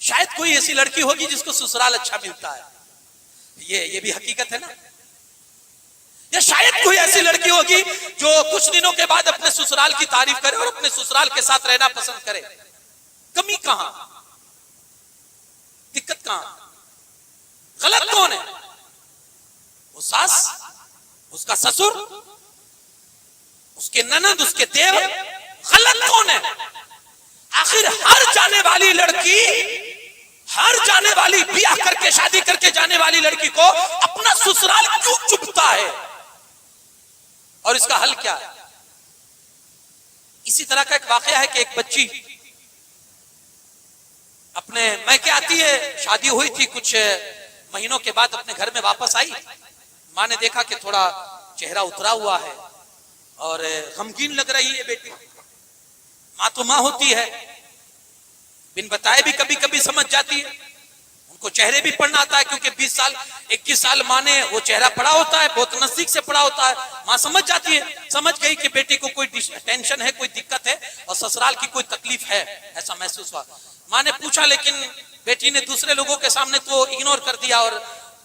शायद कोई ऐसी लड़की होगी जिसको ससुराल अच्छा मिलता है, ये भी हकीकत है ना। या शायद कोई ऐसी लड़की होगी जो कुछ दिनों के बाद अपने ससुराल की तारीफ करे और अपने ससुराल के साथ रहना पसंद करे। कमी कहां, दिक्कत कहां, गलत कौन है? वो सास, उसका ससुर, उसके ननद, उसके देवर, गलत कौन है? आखिर हर जाने वाली लड़की, हर जाने वाली ब्याह करके शादी करके जाने वाली लड़की को अपना ससुराल क्यों चुभता है? और इसका हल क्या है? इसी तरह का एक वाकया है कि एक बच्ची अपने मैके आती है, शादी हुई थी, कुछ महीनों के बाद अपने घर में वापस आई। माँ ने देखा कि थोड़ा चेहरा उतरा हुआ है और गमगीन लग रही है बेटी। माँ तो माँ होती है, बिन बताए भी कभी कभी समझ जाती है, उनको चेहरे भी पढ़ना आता है, क्योंकि 20 साल 21 साल माँ ने वो चेहरा पढ़ा होता है, बहुत नजदीक से पढ़ा होता है। माँ समझ जाती है, समझ गई कि बेटी को कोई टेंशन है, कोई दिक्कत है और ससुराल की कोई तकलीफ है, ऐसा महसूस हुआ। माँ ने पूछा, लेकिन बेटी ने दूसरे लोगों के सामने तो इग्नोर कर दिया और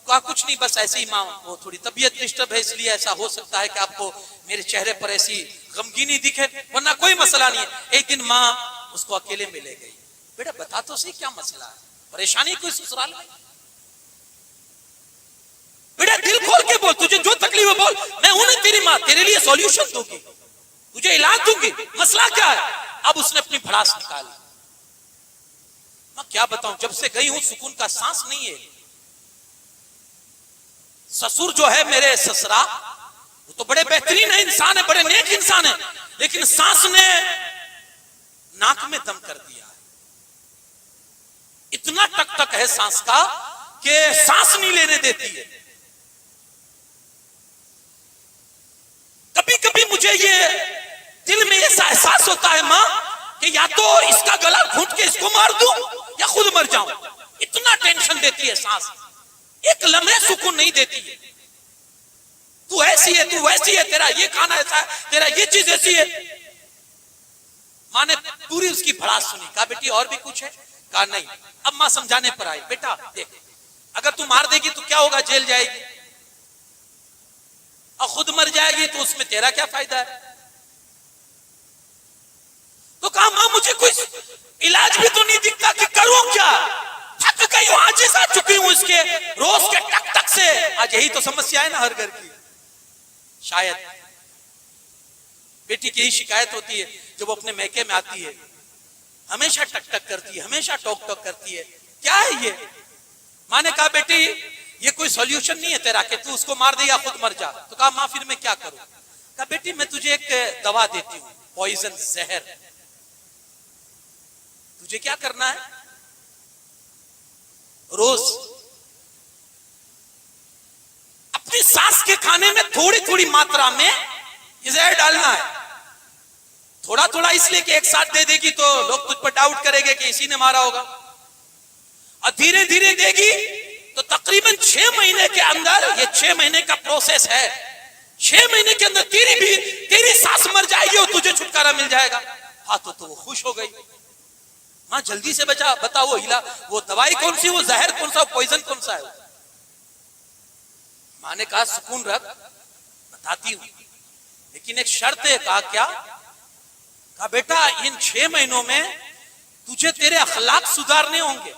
कहा कुछ नहीं, बस ऐसे ही माँ, वो थोड़ी तबीयत डिस्टर्ब है, इसलिए ऐसा हो सकता है कि आपको मेरे चेहरे पर ऐसी गमगीनी दिखे, वरना कोई मसला नहीं है। एक दिन माँ उसको अकेले में ले गई, बेटा बता तो सही क्या मसला है, परेशानी कोई ससुराल में? बेटा दिल खोल के बोल, तुझे जो तकलीफ है बोल, मैं हूं ना तेरी माँ, तेरे लिए सॉल्यूशन दूंगी, तुझे इलाज दूंगी, मसला क्या है? अब उसने अपनी भड़ास निकाली। मैं क्या बताऊं, जब से गई हूं सुकून का सांस नहीं है। ससुर जो है मेरे ससुरा, वो तो बड़े बेहतरीन है, इंसान है, बड़े नेक इंसान है, लेकिन सांस ने नाक में दम कर दिया। इतना टक टक है सांस का कि सांस नहीं लेने देती है। कभी कभी मुझे ये दिल में ऐसा एहसास होता है मां कि या तो इसका गला घूंट के इसको मार दूं या खुद मर जाऊं। इतना टेंशन देती है सांस, एक लम्हे सुकून नहीं देती है। तू ऐसी है, तू वैसी है, तेरा ये खाना ऐसा है, तेरा ये चीज ऐसी है। मां ने पूरी उसकी भड़ास सुनी, कहा बेटी और भी कुछ है? कहा नहीं। अब मां समझाने पर आई, बेटा देख, अगर तू मार देगी तो क्या होगा, जेल जाएगी, और खुद मर जाएगी तो उसमें तेरा क्या फायदा है? तो कहा मां मुझे कोई इलाज भी तो नहीं दिखता कि करूं क्या, थक गई हूं, आजिज़ आ चुकी हूं इसके रोज के टक टक से। आज यही तो समस्या है ना हर घर की। शायद बेटी की यही शिकायत होती है, जब वो अपने मैके में आती है हमेशा टक टक करती है, हमेशा टोक टोक करती है। क्या है ये? मां ने कहा बेटी ये कोई सॉल्यूशन नहीं है तेरा कि तू उसको मार दे या खुद मर जा। तो कहा मां फिर मैं क्या करूं? कहा बेटी मैं तुझे एक दवा देती हूं, पॉइजन, जहर। तुझे क्या करना है, रोज अपनी सास के खाने में थोड़ी थोड़ी मात्रा में ये जहर डालना है। थोड़ा थोड़ा इसलिए कि एक साथ दे देगी तो लोग तुझ पर डाउट करेंगे कि इसी ने मारा होगा, और धीरे धीरे देगी तो तकरीबन 6 महीने के अंदर, ये 6 महीने का प्रोसेस है, 6 महीने के अंदर तेरी सास मर जाएगी और तुझे छुटकारा मिल जाएगा। हाँ तो वो खुश हो गई। मां जल्दी से बचा, बताओ वो दवाई कौन सी, वो जहर कौन सा, पॉइजन कौन सा है? मां ने कहा सुकून रख, बताती हूं, लेकिन एक शर्त है। कहा क्या? कहा बेटा इन 6 महीनों में तुझे तेरे अखलाक सुधारने होंगे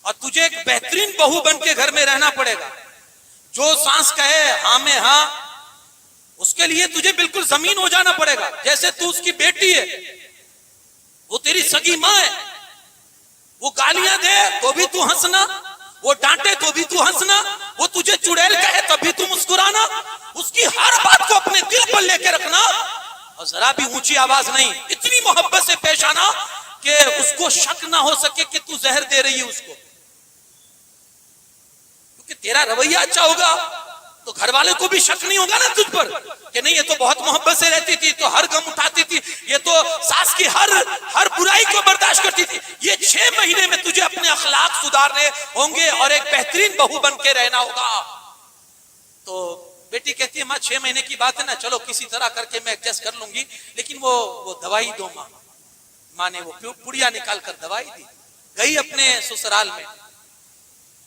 और तुझे एक बेहतरीन बहू बन के घर में रहना पड़ेगा। जो सांस कहे हाँ में हाँ, उसके लिए तुझे बिल्कुल जमीन हो जाना पड़ेगा। जैसे तू उसकी बेटी है, वो तेरी सगी माँ है, वो गालियां दे तो भी तू हंसना, वो डांटे तो भी तू हंसना, वो तुझे चुड़ैल कहे तब भी तू मुस्कुराना। उसकी हर बात को अपने दिल पर लेके रखना और जरा भी ऊंची आवाज नहीं, इतनी मोहब्बत से पेश आना कि उसको शक ना हो सके कि तू जहर दे रही है उसको। क्योंकि तेरा रवैया अच्छा होगा तो घर वाले को भी शक नहीं होगा ना तुझ पर कि नहीं ये तो बहुत मोहब्बत से रहती थी, तो हर गम उठाती थी, ये तो सास की हर बुराई को बर्दाश्त करती थी। ये 6 महीने में तुझे अपने अखलाक सुधारने होंगे और एक बेहतरीन बहू बन के रहना होगा। तो बेटी कहती है माँ 6 महीने की बात है ना, चलो किसी तरह करके मैं एडजस्ट कर लूंगी, लेकिन वो दवाई दो माँ। माँ ने वो पुड़िया निकाल कर दवाई दी, गई अपने ससुराल में।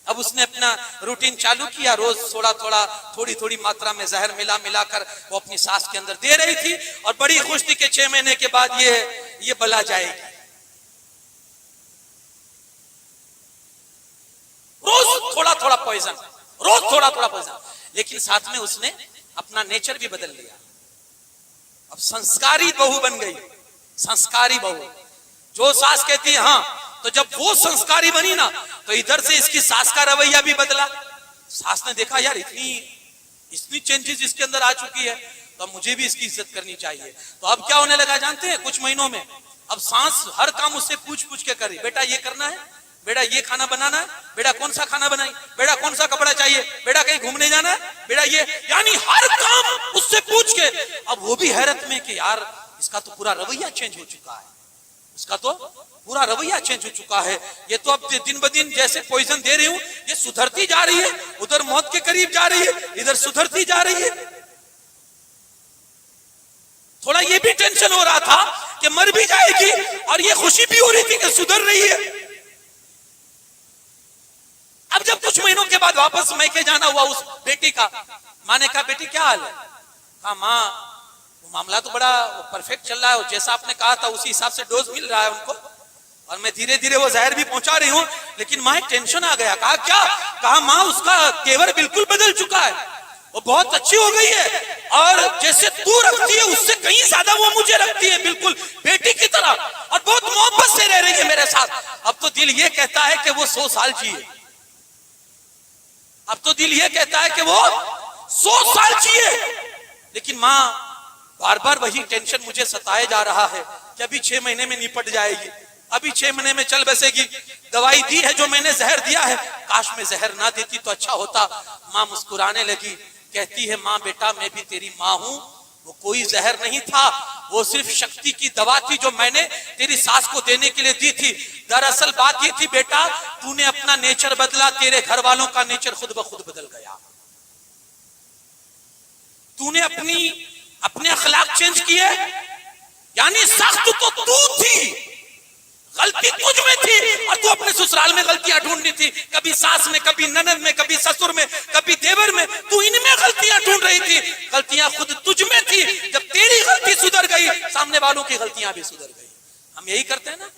अब उसने अपना रूटीन चालू किया, रोज थोड़ी थोड़ी मात्रा में जहर मिलाकर वो अपनी सास के अंदर दे रही थी और बड़ी खुश थी कि 6 महीने के बाद ये बला जाएगी। रोज थोड़ा पॉइजन, रोज थोड़ा पॉइजन, लेकिन साथ में उसने अपना नेचर भी बदल लिया। अब संस्कारी बहू बन गई, संस्कारी बहू। जो सास कहती है हाँ, तो जब वो संस्कारी बनी ना तो इधर से इसकी सास का रवैया भी बदला। सास ने देखा यार इतनी चेंजेस इसके अंदर आ चुकी है, तो अब मुझे भी इसकी इज्जत करनी चाहिए। तो अब क्या होने लगा जानते हैं, कुछ महीनों में अब सास हर काम उससे पूछ के करी, बेटा ये करना है, बेटा ये खाना बनाना है, बेटा कौन सा खाना बनाई, बेटा कौन सा कपड़ा चाहिए, बेटा कहीं घूमने जाना है, बेटा ये, यानी हर काम उससे पूछ के। अब वो भी हैरत में कि यार इसका तो पूरा रवैया चेंज हो चुका है, इसका तो पूरा रवैया चेंज हो चुका है। ये तो अब दिन ब दिन जैसे पॉइजन दे रही हूं, ये सुधरती जा रही है, उधर मौत के करीब जा रही है, इधर सुधरती जा रही है। थोड़ा ये भी टेंशन हो रहा था कि मर भी जाएगी, और ये खुशी भी हो रही थी कि सुधर रही है। अब जब कुछ महीनों के बाद वापस मैके जाना हुआ उस बेटी का, माँ ने कहा बेटी क्या हाल है? कहा माँ मामला तो बड़ा परफेक्ट चल रहा है, और जैसा आपने कहा था उसी हिसाब से डोज मिल रहा है उनको, और मैं धीरे धीरे वो जहर भी पहुंचा रही हूँ, लेकिन माँ एक टेंशन आ गया। कहा क्या? कहा माँ उसका तेवर बिल्कुल बदल चुका है, वो बहुत अच्छी हो गई है, और जैसे तू रखती है उससे कहीं ज्यादा वो मुझे रखती है, बिल्कुल बेटी की तरह, और बहुत मोहब्बत से रह रही है मेरे साथ। अब तो दिल ये कहता है कि वो 100 साल जिए, अब तो दिल ये कहता है कि वो 100 साल जिए, लेकिन माँ बार बार वही टेंशन मुझे सताए जा रहा है कि अभी 6 महीने में निपट जाएगी, अभी 6 महीने में चल बसेगी। दवाई दी है जो मैंने जहर दिया है, काश में जहर ना देती तो अच्छा होता। माँ मुस्कुराने लगी, कहती है माँ बेटा मैं भी तेरी माँ हूं, वो कोई जहर नहीं था, वो सिर्फ शक्ति की दवा थी जो मैंने तेरी सास को देने के लिए दी थी। दरअसल बात ये थी बेटा, तूने अपना नेचर बदला, तेरे घर वालों का नेचर खुद ब खुद बदल गया। तूने अपने अखलाक चेंज किए, यानी सख्त तो तू थी, गलती तुझ में थी, और तू अपने ससुराल में गलतियां ढूंढनी थी, कभी सास में, कभी ननद में, कभी ससुर में, कभी देवर में, तू इनमें गलतियां ढूंढ रही थी। गलतियां खुद तुझ में थी, जब तेरी गलती सुधर गई सामने वालों की गलतियां भी सुधर गई। हम यही करते हैं ना।